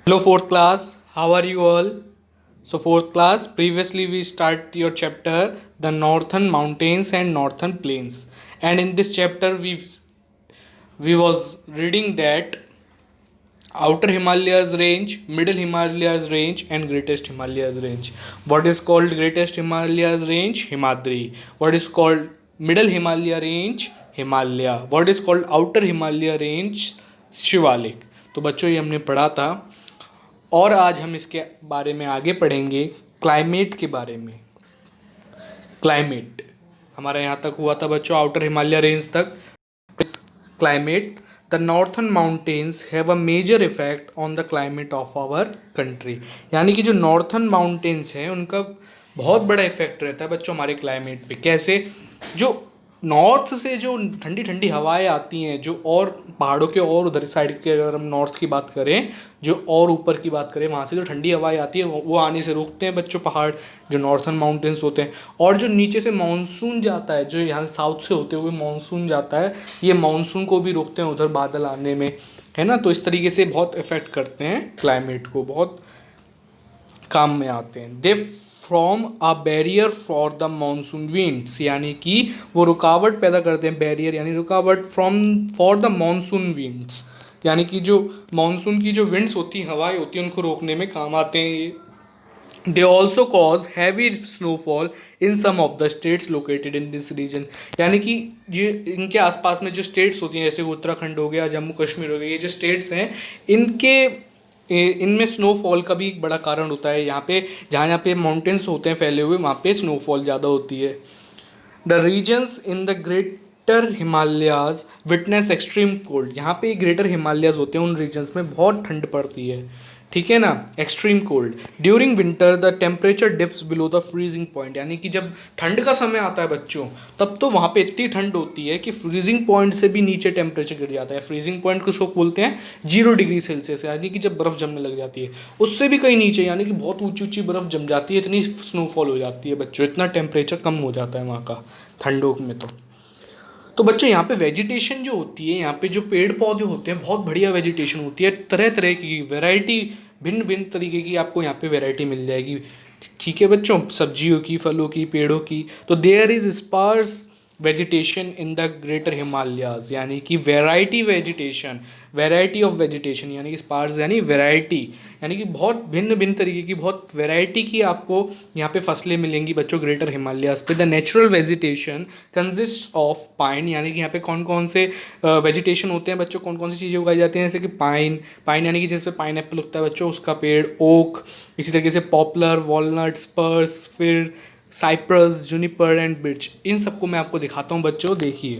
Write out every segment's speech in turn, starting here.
Hello, fourth class. How are you all? So, fourth class, previously we start your chapter the northern mountains and northern plains. And in this chapter, we was reading that outer Himalayas range, middle Himalayas range, and greatest Himalayas range. What is called greatest Himalayas range? Himadri. What is called middle Himalaya range? Himalaya. What is called outer Himalaya range? Shivalik. तो बच्चों ये हमने पढ़ा था और आज हम इसके बारे में आगे पढ़ेंगे क्लाइमेट के बारे में. क्लाइमेट हमारा यहाँ तक हुआ था बच्चों आउटर हिमालय रेंज तक. Climate the northern mountains have a major effect on the climate of our country. यानी कि जो नॉर्थन माउंटेन्स हैं उनका बहुत बड़ा इफेक्ट रहता है बच्चों हमारे क्लाइमेट पे. कैसे? जो नॉर्थ से जो ठंडी ठंडी हवाएं आती हैं, जो और पहाड़ों के और उधर साइड के, अगर हम नॉर्थ की बात करें, जो और ऊपर की बात करें, वहाँ से जो ठंडी हवाएं आती है वो आने से रोकते हैं बच्चों पहाड़, जो नॉर्थन माउंटेन्स होते हैं. और जो नीचे से मानसून जाता है, जो यहाँ साउथ से होते हुए मानसून जाता है, ये मानसून को भी रोकते हैं उधर बादल आने में, है ना. तो इस तरीके से बहुत इफेक्ट करते हैं क्लाइमेट को, बहुत काम में आते हैं. They from a barrier for the monsoon winds, यानी कि वो रुकावट पैदा करते हैं. बैरियर यानी रुकावट, from for the monsoon winds, यानी कि जो मानसून की जो विंड्स होती हैं, हवाएं होती हैं, उनको रोकने में काम आते हैं ये. They also cause heavy snowfall in some of the states located in this region. यानी कि ये इनके आसपास में जो स्टेट्स होती हैं, जैसे उत्तराखंड हो गया, जम्मू कश्मीर हो गया, ये जो स्टेट्स हैं इनमें स्नोफॉल का भी एक बड़ा कारण होता है. यहाँ पे यहाँ पे माउंटेन्स होते हैं फैले हुए, वहाँ पे स्नोफॉल ज़्यादा होती है. The regions in the greater Himalayas witness extreme cold. यहाँ पे ग्रेटर हिमालयाज होते हैं, उन रीजन्स में बहुत ठंड पड़ती है, ठीक है ना. Extreme cold during winter the temperature dips below the freezing point. यानी कि जब ठंड का समय आता है बच्चों, तब तो वहाँ पे इतनी ठंड होती है कि फ्रीजिंग पॉइंट से भी नीचे टेम्परेचर गिर जाता है. फ्रीजिंग पॉइंट किसको बोलते हैं? 0 डिग्री सेल्सियस, यानी कि जब बर्फ़ जमने लग जाती है. उससे भी कहीं नीचे, यानी कि बहुत ऊंची ऊंची बर्फ़ जम जाती है, इतनी स्नोफॉल हो जाती है बच्चों, इतना टेम्परेचर कम हो जाता है वहाँ का ठंडों में. तो बच्चों यहाँ पे वेजिटेशन जो होती है, यहाँ पे जो पेड़ पौधे होते हैं, बहुत बढ़िया वेजिटेशन होती है. तरह तरह की वैरायटी, भिन्न भिन्न तरीके की आपको यहाँ पे वैरायटी मिल जाएगी, ठीक है बच्चों, सब्जियों की, फलों की, पेड़ों की. तो there is sparse vegetation in the greater Himalayas, यानी कि variety vegetation, variety of vegetation, यानी कि स्पार्स यानी वैरायटी, यानी कि बहुत भिन्न भिन्न तरीके की, बहुत वैरायटी की आपको यहाँ पे फसलें मिलेंगी बच्चों ग्रेटर हिमालयाज पे. The natural vegetation consist of pine. यानी कि यहाँ पे कौन कौन से वेजिटेशन होते हैं बच्चों, कौन कौन सी चीज़ें उगाई जाती हैं, जैसे कि पाइन. पाइन यानी कि जिस पे पाइन एप्पल उगता है बच्चों, उसका पेड़. ओक, इसी तरीके से पॉपुलर, वॉलनट, स्पर्स, फिर साइप्रस, जूनिपर एंड बिर्च. इन सबको मैं आपको दिखाता हूँ बच्चों, देखिए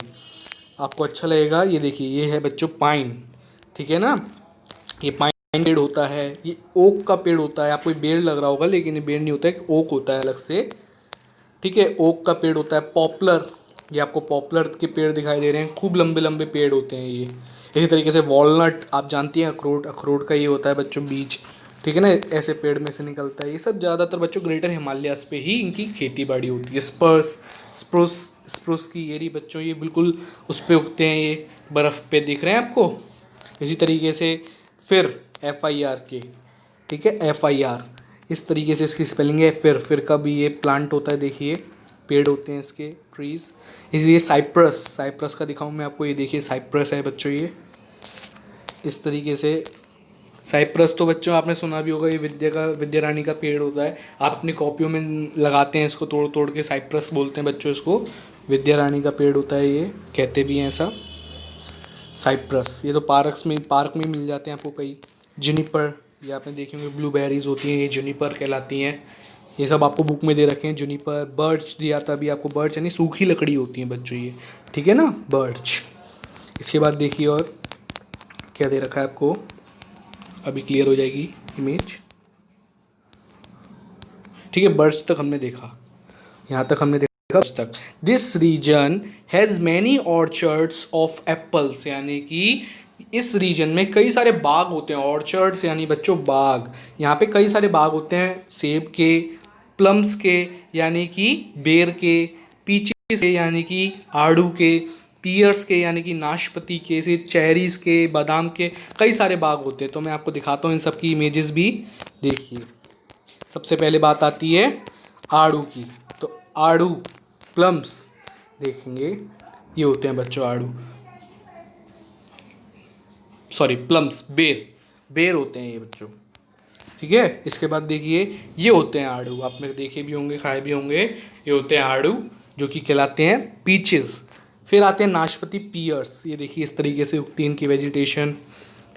आपको अच्छा लगेगा. ये देखिए, ये है बच्चों पाइन, ठीक है ना. ये पाइन पेड़ होता है. ये ओक का पेड़ होता है. आपको बेड़ लग रहा होगा, लेकिन ये बेड़ नहीं होता है, ओक होता है अलग से, ठीक है. ओक का पेड़ होता है. पॉपुलर, ये आपको पॉपुलर के पेड़ दिखाई दे रहे हैं, खूब लंबे लंबे पेड़ होते हैं ये. इसी तरीके से वॉलनट, आप जानती हैं अखरोट, अखरोट का ये होता है बच्चों बीज, ठीक है ना, ऐसे पेड़ में से निकलता है. ये सब ज़्यादातर बच्चों ग्रेटर हिमालयास पे ही इनकी खेती बाड़ी होती है. स्प्रूस, स्प्रूस की एरी बच्चों, ये बिल्कुल उस पर उगते हैं, ये बर्फ़ पे दिख रहे हैं आपको. इसी तरीके से फिर FIR के, ठीक है, FIR, इस तरीके से इसकी स्पेलिंग है. फिर का भी ये प्लांट होता है, देखिए पेड़ होते हैं इसके, ट्रीज. इसलिए साइप्रस, साइप्रस का दिखाऊं मैं आपको, ये देखिए साइप्रस है बच्चों, ये इस तरीके से. साइप्रस तो बच्चों आपने सुना भी होगा, ये विद्या रानी का पेड़ होता है. आप अपनी कॉपियों में लगाते हैं इसको, तोड़ तोड़ के साइप्रस बोलते हैं बच्चों इसको. विद्या रानी का पेड़ होता है ये, कहते भी हैं ऐसा, साइप्रस. ये तो पार्क में मिल जाते हैं आपको कई. जुनिपर, ये आपने देखे होंगे, ब्लूबेरीज होती हैं, ये जुनिपर कहलाती हैं. ये सब आपको बुक में दे रखे हैं. जुनिपर, बर्च दिया था अभी आपको. बर्च यानी सूखी लकड़ी होती है बच्चों ये, ठीक है ना, बर्च. इसके बाद देखिए और क्या दे रखा है आपको, अभी क्लियर हो जाएगी इमेज, ठीक है. बर्च तक हमने देखा, यहाँ तक हमने देखा बर्च तक. This region has many orchards of apples. यानी कि इस रीजन में कई सारे बाग होते हैं. ऑर्चर्ड्स यानी बच्चों बाग. यहाँ पे कई सारे बाग होते हैं, सेब के, प्लम्स के, यानी कि बेर के, पीचेस के, यानी कि आड़ू के, पियर्स के यानी कि नाशपाती के, से चेरीज़ के, बादाम के, कई सारे बाग होते हैं। तो मैं आपको दिखाता हूँ इन सब की इमेजेस भी। देखिए सबसे पहले बात आती है आड़ू की। तो आड़ू, प्लम्स देखेंगे, ये होते हैं बच्चों आड़ू, सॉरी प्लम्स, बेर, बेर होते हैं ये बच्चों, ठीक है। इसके बाद देखिए ये होते हैं आड़ू, आपने देखे भी होंगे, खाए भी होंगे, ये होते हैं आड़ू जो कि कहलाते हैं पीचेस। फिर आते हैं नाशपाती, पियर्स, ये देखिए इस तरीके से उगती है इनकी वेजिटेशन,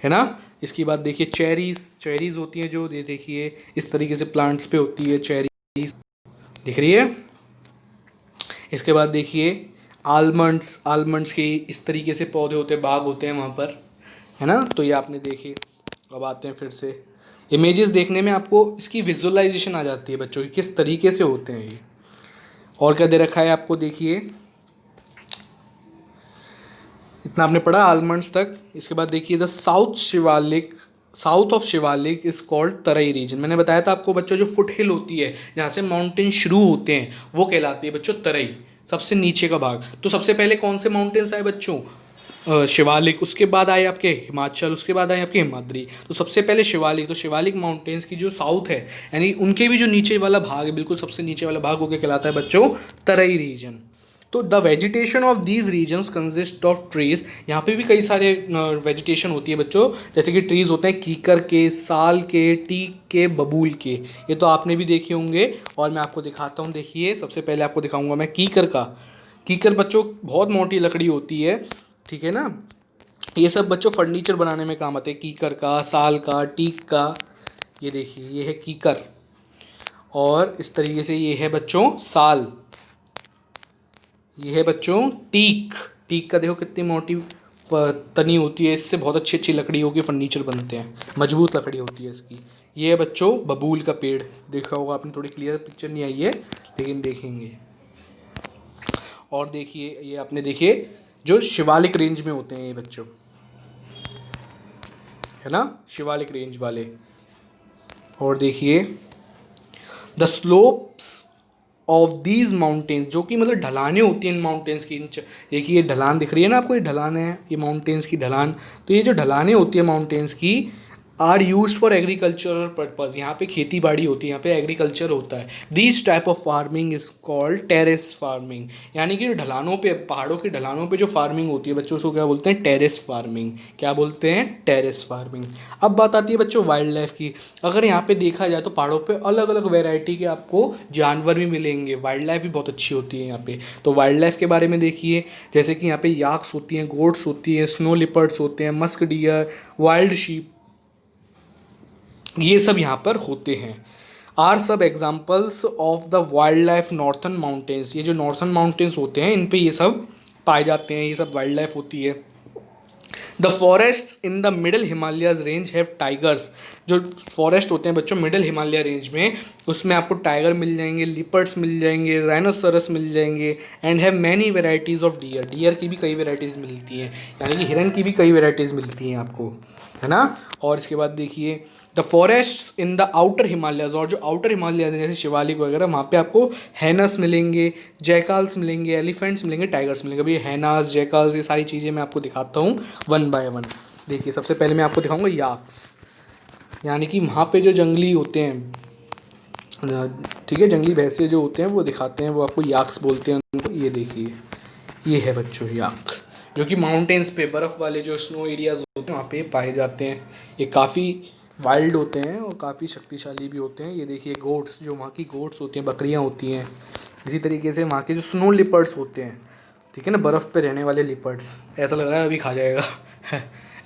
है ना। इसके बाद देखिए चेरीज़, चेरीज़ होती हैं जो, ये देखिए इस तरीके से प्लांट्स पे होती है चेरीज़, दिख रही है। इसके बाद देखिए आलमंड्स, आलमंड्स के इस तरीके से पौधे होते हैं, बाग होते हैं वहाँ पर, है ना। तो ये आपने देखे। अब आते हैं फिर से इमेजेस देखने में, आपको इसकी विजुअलाइजेशन आ जाती है बच्चों की किस तरीके से होते हैं ये। और क्या दे रखा है आपको, देखिए इतना आपने पढ़ा आलमंड्स तक। इसके बाद देखिए the south Shivalik, south of Shivalik is called Terai region. मैंने बताया था आपको बच्चों जो फुट हिल होती है जहाँ से माउंटेन शुरू होते हैं वो कहलाती है बच्चों तराई, सबसे नीचे का भाग। तो सबसे पहले कौन से माउंटेन्स आए बच्चों, शिवालिक, उसके बाद आए आपके हिमाचल, उसके बाद आए आपके हिमाद्री। तो सबसे पहले शिवालिक, तो शिवालिक माउंटेन्स की जो साउथ है यानी उनके भी जो नीचे वाला भाग है, बिल्कुल सबसे नीचे वाला भाग होकर कहलाता है बच्चों तराई रीजन। तो the vegetation of these regions consist of trees, यहाँ पे भी कई सारे वेजिटेशन होती है बच्चों, जैसे कि ट्रीज होते हैं कीकर के, साल के, टीक के, बबूल के, ये तो आपने भी देखे होंगे। और मैं आपको दिखाता हूँ, देखिए सबसे पहले आपको दिखाऊंगा मैं कीकर का। कीकर बच्चों बहुत मोटी लकड़ी होती है, ठीक है ना। ये सब बच्चों फर्नीचर बनाने में काम आते हैं, कीकर का, साल का, टीक का। ये देखिए ये है कीकर, और इस तरीके से ये है बच्चों साल, ये है बच्चों टीक। टीक का देखो कितनी मोटी तनी होती है, इससे बहुत अच्छी अच्छी लकड़ियों के फर्नीचर बनते हैं, मजबूत लकड़ी होती है इसकी। ये है बच्चों बबूल का पेड़, देखा होगा आपने, थोड़ी क्लियर पिक्चर नहीं आई है लेकिन देखेंगे। और देखिए ये आपने देखिए जो शिवालिक रेंज में होते हैं ये बच्चों, है ना, शिवालिक रेंज वाले। और देखिए the slopes of these mountains, जो कि मतलब ढलानें होती हैं इन माउंटेन्स की। देखिए ये ढलान दिख रही है ना आपको, ये ढलान है, ये माउंटेन्स की ढलान। तो ये जो ढलानें होती है माउंटेन्स की are use for agricultural purpose, यहाँ पे खेती बाड़ी होती है, यहाँ पे एग्रीकल्चर होता है। This type of farming is called terrace farming, यानी कि ढलानों पे, पहाड़ों की ढलानों पे जो फार्मिंग होती है बच्चों, उसको क्या बोलते हैं, टेरेस फार्मिंग। क्या बोलते हैं, टेरेस फार्मिंग। अब बात आती है बच्चों वाइल्ड लाइफ की। अगर यहाँ पे देखा जाए तो पहाड़ों पे अलग अलग वेराइटी के आपको जानवर भी मिलेंगे, वाइल्ड लाइफ भी बहुत अच्छी होती है यहाँ पे। तो वाइल्ड लाइफ के बारे में देखिए, जैसे कि यहाँ पे याक्स होती हैं, गोट्स होती हैं, स्नो लिपर्ड्स होते हैं, मस्क डियर, वाइल्ड शीप, ये सब यहाँ पर होते हैं। आर सब examples of the wild life northern mountains, ये जो नॉर्थन माउंटेन्स होते हैं इन पे ये सब पाए जाते हैं, ये सब वाइल्ड लाइफ होती है। The forest in the middle Himalayas range have tigers, जो फॉरेस्ट होते हैं बच्चों मिडल हिमालय रेंज में, उसमें आपको टाइगर मिल जाएंगे, लिपर्ड्स मिल जाएंगे, राइनोसरस मिल जाएंगे, and have many varieties of deer, deer की भी कई वेराइटीज़ मिलती हैं, यानी कि हिरन की भी कई वेराइटीज़ मिलती हैं आपको, है ना। और इसके बाद देखिए the forest in the outer Himalayas, और जो आउटर हिमालयाज जैसे शिवालिक वगैरह, वहाँ पे आपको हैनस मिलेंगे, जैकाल्स मिलेंगे, एलिफेंट्स मिलेंगे, टाइगर्स मिलेंगे। अभी हैनास, जैकाल्स, ये सारी चीज़ें मैं आपको दिखाता हूँ वन बाय वन। देखिए सबसे पहले मैं आपको दिखाऊंगा याक्स, यानी कि वहाँ पे जो जंगली होते हैं, ठीक है, जंगली भैंसे जो होते हैं वो दिखाते हैं, वो आपको याक्स बोलते हैं उनको। ये देखिए ये है बच्चों याक, जो कि माउंटेन्स पे, बर्फ़ वाले जो स्नो एरियाज होते हैं वहाँ पे पाए जाते हैं। ये काफ़ी वाइल्ड होते हैं और काफ़ी शक्तिशाली भी होते हैं। ये देखिए गोट्स, जो वहाँ की गोट्स होती हैं, बकरियाँ होती हैं। इसी तरीके से वहाँ के जो स्नो लिपर्ड्स होते हैं, ठीक है ना, बर्फ़ पे रहने वाले लिपर्ड्स, ऐसा लग रहा है अभी खा जाएगा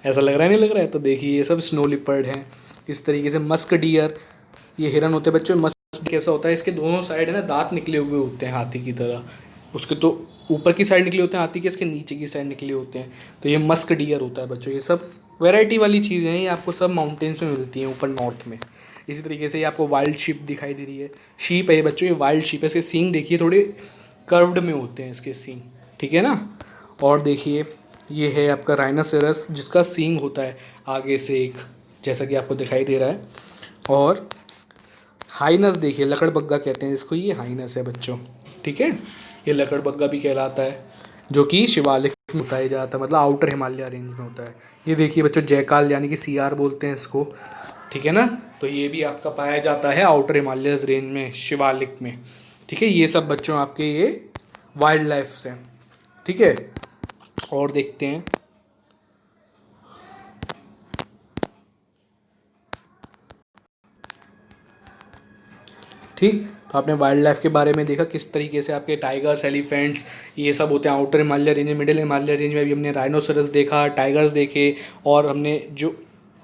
ऐसा लग रहा है, नहीं लग रहा है, तो देखिए ये सब स्नो लिपर्ड हैं। इस तरीके से मस्क डियर, ये हिरन होते हैं बच्चों। मस्क कैसा होता है, इसके दोनों साइड है ना दांत निकले हुए होते हैं हाथी की तरह, उसके तो ऊपर की साइड निकले होते हैं हाथी के, इसके नीचे की साइड निकले होते हैं। तो ये मस्क डियर होता है बच्चों। ये सब वैरायटी वाली चीज़ें हैं, ये आपको सब माउंटेन्स में मिलती हैं ऊपर नॉर्थ में। इसी तरीके से ये आपको वाइल्ड शीप दिखाई दे रही है, शीप है ये बच्चों, ये वाइल्ड शीप है। इसके सींग देखिए थोड़े कर्व्ड में होते हैं इसके सींग, ठीक है ना। और देखिए ये है आपका राइनोसेरस, जिसका सींग होता है आगे से एक, जैसा कि आपको दिखाई दे रहा है। और हाइनस देखिए, लकड़बग्गा कहते हैं इसको, ये हाइनस है बच्चों, ठीक है, ये लकड़बग्गा भी कहलाता है, जो कि शिवालिक होता है ज़्यादातर, मतलब आउटर हिमालय रेंज में होता है। ये देखिए बच्चों जयकाल यानी कि सीआर बोलते हैं इसको, ठीक है ना। तो ये भी आपका पाया जाता है आउटर हिमालयस रेंज में, शिवालिक में, ठीक है। ये सब बच्चों आपके ये वाइल्ड लाइफ से, ठीक है। और देखते हैं, ठीक। तो आपने वाइल्ड लाइफ के बारे में देखा किस तरीके से आपके टाइगर्स, एलिफेंट्स, ये सब होते हैं आउटर हिमालय रेंज में। मिडिल हिमालय रेंज में भी हमने राइनोसरस देखा, टाइगर्स देखे, और हमने जो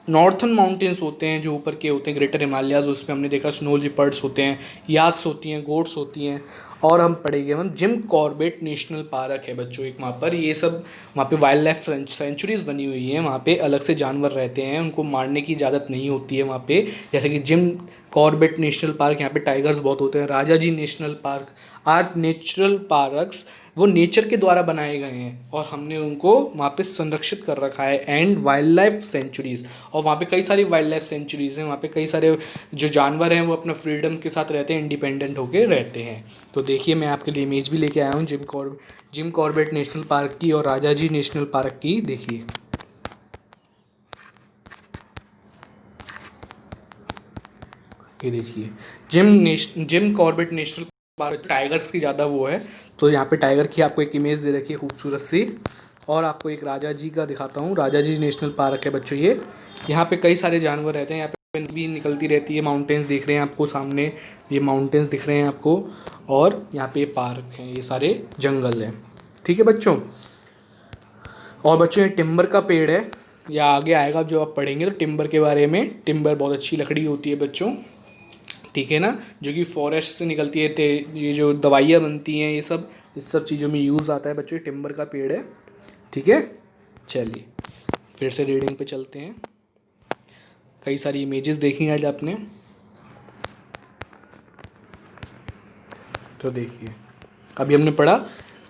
नॉर्थन माउंटेन्स होते हैं जो ऊपर के होते हैं ग्रेटर हिमालयाज, उसमें हमने देखा स्नो लिपर्ड्स होते हैं, याक्स होती हैं, गोट्स होती हैं। और हम पढ़ेंगे हम जिम कॉर्बेट नेशनल पार्क है बच्चों एक वहाँ पर, ये सब वहाँ पे वाइल्ड लाइफ सेंचुरीज बनी हुई हैं। वहाँ पे अलग से जानवर रहते हैं, उनको मारने की इजाज़त नहीं होती है वहाँ पे। जैसे कि जिम कॉर्बेट नेशनल पार्क, यहाँ पे टाइगर्स बहुत होते हैं। Rajaji national park are natural parks, वो नेचर के द्वारा बनाए गए हैं और हमने उनको वहाँ पे संरक्षित कर रखा है। एंड वाइल्ड लाइफ सेंचुरीज़, और वहाँ पे कई सारी वाइल्ड लाइफ सेंचुरीज़ हैं। वहाँ पे कई सारे जो जानवर हैं वो अपना फ्रीडम के साथ रहते हैं, इंडिपेंडेंट होके रहते हैं। तो देखिए मैं आपके लिए इमेज भी लेके आया हूँ जिम कॉर्बेट नेशनल पार्क की और राजा जी नेशनल पार्क की। देखिए ये देखिए Jim Corbett national park, tigers की ज़्यादा वो है। तो यहाँ पे टाइगर की आपको एक इमेज दे रखी है खूबसूरत सी, और आपको एक राजा जी का दिखाता हूँ। राजा जी नेशनल पार्क है बच्चों ये। यहाँ पे कई सारे जानवर रहते हैं, यहाँ पे भी निकलती रहती है। माउंटेन्स दिख रहे हैं आपको सामने, ये माउंटेन्स दिख रहे हैं आपको, और यहाँ पे पार्क हैं, ये सारे जंगल हैं, ठीक है बच्चों। और बच्चों ये टिम्बर का पेड़ है, या आगे आएगा जो आप पढ़ेंगे तो टिम्बर के बारे में। टिम्बर बहुत अच्छी लकड़ी होती है बच्चों, ठीक है ना, जो कि फॉरेस्ट से निकलती है। ये जो दवाइयाँ बनती हैं ये सब, इस सब चीज़ों में यूज़ आता है बच्चों। ये टिम्बर का पेड़ है, ठीक है। चलिए फिर से रीडिंग पे चलते हैं। कई सारी इमेजेस देखी आज आपने, तो देखिए अभी हमने पढ़ा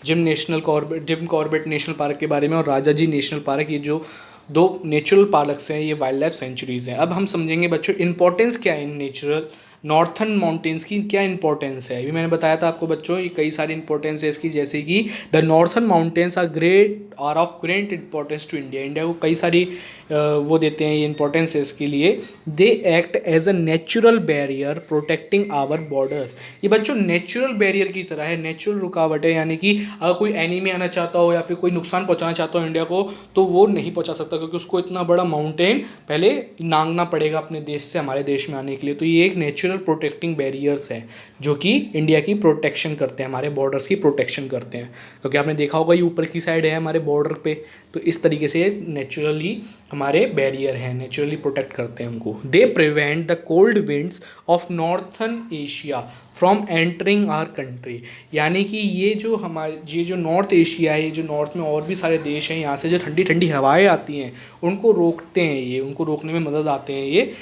जिम कॉर्बेट नेशनल पार्क के बारे में, और राजा जी नेशनल पार्क, ये जो दो नेचुरल पार्क्स हैं, ये वाइल्ड लाइफ सेंचुरीज़ हैं। अब हम समझेंगे बच्चों इंपॉर्टेंस क्या है इन नेचुरल नॉर्थन माउंटेन्स की, क्या इंपॉर्टेंस है। अभी मैंने बताया था आपको बच्चों, ये कई सारी इंपॉर्टेंस है इसकी, जैसे कि the northern mountains are of great importance to India. India को कई सारी वो देते हैं ये इंपॉर्टेंस है इसके लिए। They act as a natural barrier protecting our borders. ये बच्चों नेचुरल बैरियर की तरह है, नेचुरल रुकावट है, यानी कि अगर कोई एनिमी आना चाहता हो या फिर कोई नुकसान पहुंचाना चाहता हो इंडिया को, तो वो नहीं पहुंचा सकता, क्योंकि उसको इतना बड़ा माउंटेन पहले नांगना पड़ेगा अपने देश से हमारे देश में आने के लिए। तो ये एक नेचुरल प्रोटेक्टिंग बैरियर्स है जो कि इंडिया की प्रोटेक्शन करते हैं, हमारे बॉर्डर्स की प्रोटेक्शन करते हैं। क्योंकि आपने देखा होगा ये ऊपर की साइड है हमारे बॉर्डर पे, तो इस तरीके से नेचुरली हमारे बैरियर हैं, नेचुरली प्रोटेक्ट करते हैं हमको। They prevent the cold winds of northern Asia from entering our country. यानी कि ये जो नॉर्थ एशिया है, ये जो नॉर्थ में और भी सारे देश हैं, यहाँ से जो ठंडी ठंडी हवाएं आती हैं उनको रोकते हैं, ये उनको रोकने में मदद आते हैं ये,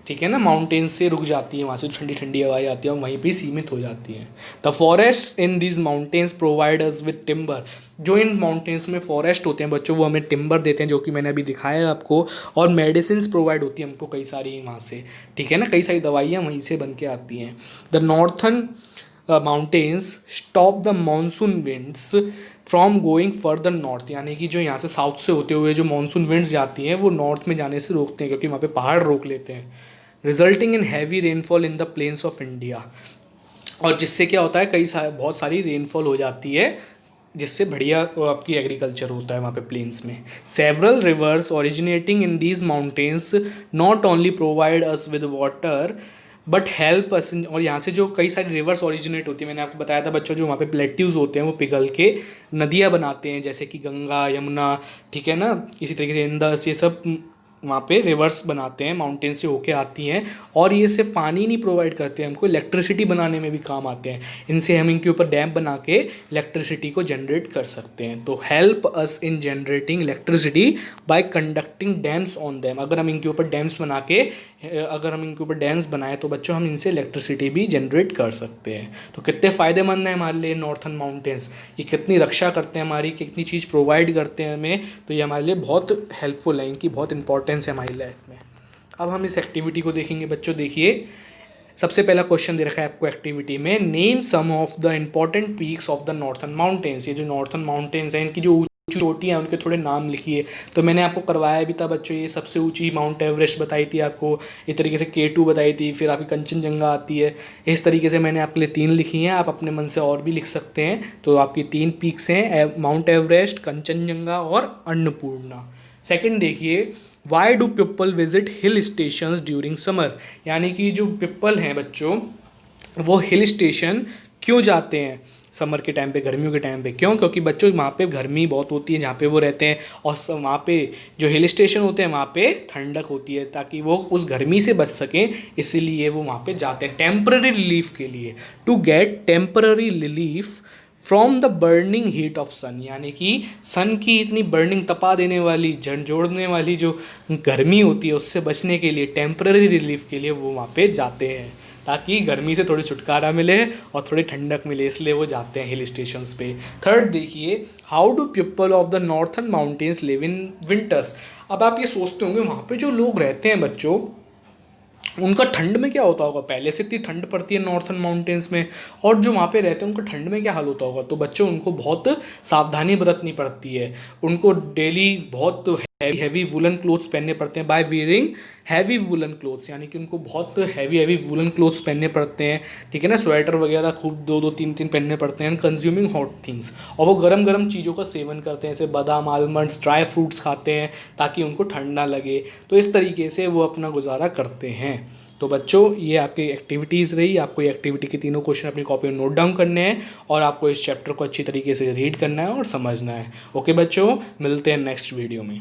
ठीक है ना। माउंटेन से रुक जाती है, वहाँ से ठंडी ठंडी हवाएं आती हैं, वहीं पे सीमित हो जाती हैं। The forest in these mountains provide us with timber. जो इन माउंटेन्स में फॉरेस्ट होते हैं बच्चों, वो हमें टिम्बर देते हैं, जो कि मैंने अभी दिखाया है आपको। और मेडिसिन प्रोवाइड होती है हमको कई सारी वहाँ से, ठीक है ना, कई सारी दवाइयाँ वहीं से बन के आती हैं। The northern mountains stop the monsoon winds from going further north. यानी कि जो यहाँ से साउथ से होते हुए जो मानसून विंड्स जाती हैं वो नॉर्थ में जाने से रोकते हैं, क्योंकि वहाँ पे पहाड़ रोक लेते हैं। Resulting in heavy rainfall in the plains of India. और जिससे क्या होता है बहुत सारी रेनफॉल हो जाती है, जिससे बढ़िया आपकी एग्रीकल्चर होता है वहाँ पे प्लेन्स में। Several reverse originating in these mountains not only provide us with water but help us. और यहाँ से जो कई सारी रिवर्स ओरिजिनेट होती है, मैंने आपको बताया था बच्चों, जो वहाँ पे प्लेट्यूज होते हैं वो पिघल के नदियाँ बनाते हैं, जैसे कि गंगा, यमुना, ठीक है ना, इसी तरीके से इंदस, ये सब वहाँ पे रिवर्स बनाते हैं, माउंटेन से होके आती हैं। और ये सिर्फ पानी नहीं प्रोवाइड करते हैं हमको, इलेक्ट्रिसिटी बनाने में भी काम आते हैं। इनसे हम इनके ऊपर डैम बना के इलेक्ट्रिसिटी को जनरेट कर सकते हैं। तो help us in generating electricity bye conducting dams on them. अगर हम इनके ऊपर डैम्स बनाएं तो बच्चों हम इनसे इलेक्ट्रिसिटी भी जनरेट कर सकते हैं। तो कितने फ़ायदेमंद है हमारे लिए नॉर्थन माउंटेन्स, ये कितनी रक्षा करते हैं हमारी, कितनी चीज़ प्रोवाइड करते हैं हमें, तो ये हमारे लिए बहुत हेल्पफुल है, इनकी बहुत इंपॉर्टेंस है हमारी लाइफ में। अब हम इस एक्टिविटी को देखेंगे बच्चों। देखिए सबसे पहला क्वेश्चन दे रखा है आपको एक्टिविटी में, name some of the important peaks of the northern mountains. ये जो नॉर्थन माउंटेन्स हैं इनकी जो चोटी हैं उनके थोड़े नाम लिखिए। तो मैंने आपको करवाया भी था बच्चों, ये सबसे ऊंची माउंट एवरेस्ट बताई थी आपको, इस तरीके से K2 बताई थी, फिर आपकी कंचनजंगा आती है। इस तरीके से मैंने आपके लिए 3 लिखी हैं, आप अपने मन से और भी लिख सकते हैं। तो आपकी 3 पीक्स हैं, माउंट एवरेस्ट, कंचनजंगा और अन्नपूर्णा। सेकंड देखिए, why do people visit hill stations during summer, यानी कि जो पीपल हैं बच्चों वो हिल स्टेशन क्यों जाते हैं समर के टाइम पे, गर्मियों के टाइम पे क्यों? क्योंकि बच्चों वहाँ पे गर्मी बहुत होती है जहाँ पे वो रहते हैं, और वहाँ पे जो हिल स्टेशन होते हैं वहाँ पे ठंडक होती है, ताकि वो उस गर्मी से बच सकें, इसीलिए वो वहाँ पे जाते हैं टेम्पररी रिलीफ के लिए, to get temporary relief from the burning heat of sun, यानी कि सन की इतनी बर्निंग, तपा देने वाली, झंझोड़ने वाली जो गर्मी होती है उससे बचने के लिए, टेम्पररी रिलीफ के लिए वो वहाँ पे जाते हैं, ताकि गर्मी से थोड़ी छुटकारा मिले और थोड़ी ठंडक मिले, इसलिए वो जाते हैं हिल स्टेशंस पे। थर्ड देखिए, how do people of the northern mountains live in winters. अब आप ये सोचते होंगे वहाँ पे जो लोग रहते हैं बच्चों उनका ठंड में क्या होता होगा, पहले से इतनी ठंड पड़ती है नॉर्थर्न माउंटेन्स में, और जो वहाँ पे रहते हैं उनका ठंड में क्या हाल होता होगा। तो बच्चों उनको बहुत सावधानी बरतनी पड़ती है, उनको डेली बहुत हैवी वुलन क्लोथ्स पहनने पड़ते हैं, by wearing heavy woollen clothes, यानी कि उनको बहुत हैवी वुलन क्लोथ्स पहनने पड़ते हैं, ठीक है ना, स्वेटर वगैरह खूब 2-2 3-3 पहनने पड़ते हैं, कंज्यूमिंग हॉट थिंग्स, और वो गरम गरम चीज़ों का सेवन करते हैं, जैसे बादाम, आलमंड्स, ड्राई फ्रूट्स खाते हैं ताकि उनको ठंड ना लगे। तो इस तरीके से वो अपना गुजारा करते हैं। तो बच्चों ये आपकी एक्टिविटीज़ रही, आपको ये एक्टिविटी के तीनों क्वेश्चन अपनी कॉपी में नोट डाउन करने हैं और आपको इस चैप्टर को अच्छी तरीके से रीड करना है और समझना है। ओके बच्चों, मिलते हैं नेक्स्ट वीडियो में।